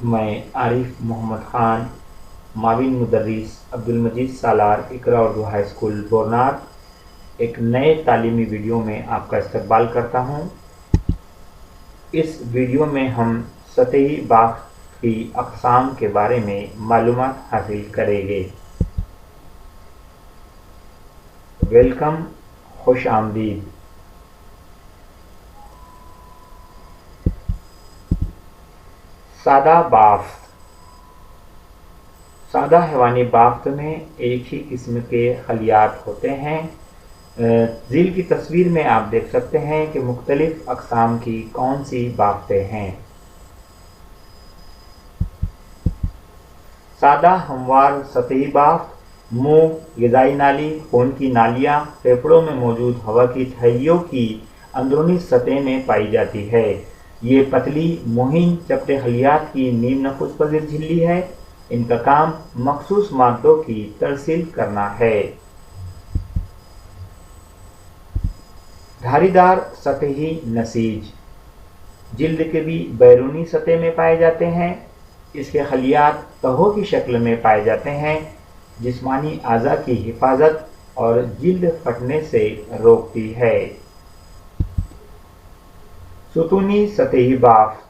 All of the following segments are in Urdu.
میں عارف محمد خان معاون مدرس عبدالمجید سالار اقرا اردو ہائی اسکول بورنار ایک نئے تعلیمی ویڈیو میں آپ کا استقبال کرتا ہوں۔ اس ویڈیو میں ہم سطحی بافت کی اقسام کے بارے میں معلومات حاصل کریں گے۔ ویلکم، خوش آمدید۔ سادہ بافت۔ سادہ حیوانی بافت میں ایک ہی قسم کے خلیات ہوتے ہیں۔ ذیل کی تصویر میں آپ دیکھ سکتے ہیں کہ مختلف اقسام کی کون سی بافتیں ہیں۔ سادہ ہموار سطحی بافت منہ، غذائی نالی، خون کی نالیاں، پھیپھڑوں میں موجود ہوا کی تہائیوں کی اندرونی سطح میں پائی جاتی ہے۔ یہ پتلی، مہین، چپٹے خلیات کی نیم نفوذ پذیر جھلی ہے۔ ان کا کام مخصوص مادوں کی ترسیل کرنا ہے۔ دھاری دار سطحی نسیج جلد کے بھی بیرونی سطح میں پائے جاتے ہیں۔ اس کے خلیات تہوں کی شکل میں پائے جاتے ہیں، جسمانی اعضاء کی حفاظت اور جلد پھٹنے سے روکتی ہے۔ ستونی سطحی بافت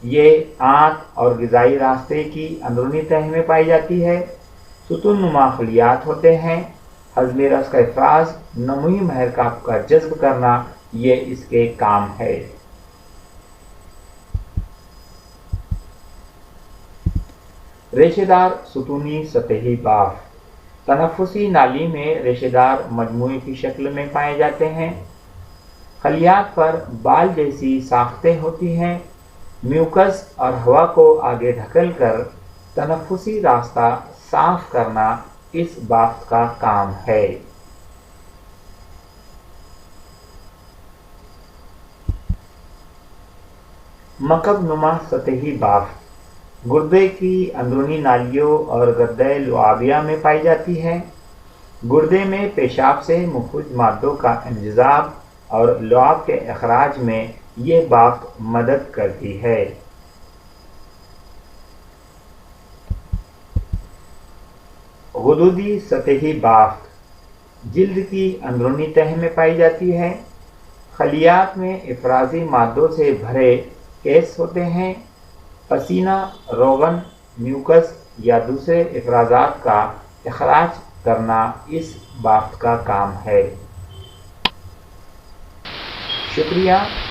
یہ آنت اور غذائی راستے کی اندرونی تہہ میں پائی جاتی ہے۔ ستون نما خلیات ہوتے ہیں۔ ہضم رس کا افراز، نموی محرکات کا جذب کرنا یہ اس کے کام ہے۔ ریشے دار ستونی سطحی بافت تنفسی نالی میں ریشے دار مجموعے کی شکل میں پائے جاتے ہیں۔ خلیات پر بال جیسی ساختیں ہوتی ہیں۔ میوکس اور ہوا کو آگے دھکیل کر تنفسی راستہ صاف کرنا اس بافت کا کام ہے۔ مکب نما سطحی بافت گردے کی اندرونی نالیوں اور گردہ لعابیہ میں پائی جاتی ہے۔ گردے میں پیشاب سے مفید مادوں کا انجذاب اور لعاب کے اخراج میں یہ بافت مدد کرتی ہے۔ غدودی سطحی بافت جلد کی اندرونی تہہ میں پائی جاتی ہے۔ خلیات میں افرازی مادوں سے بھرے کیس ہوتے ہیں۔ پسینہ، روغن، میوکس یا دوسرے افرازات کا اخراج کرنا اس بافت کا کام ہے۔ شکریہ۔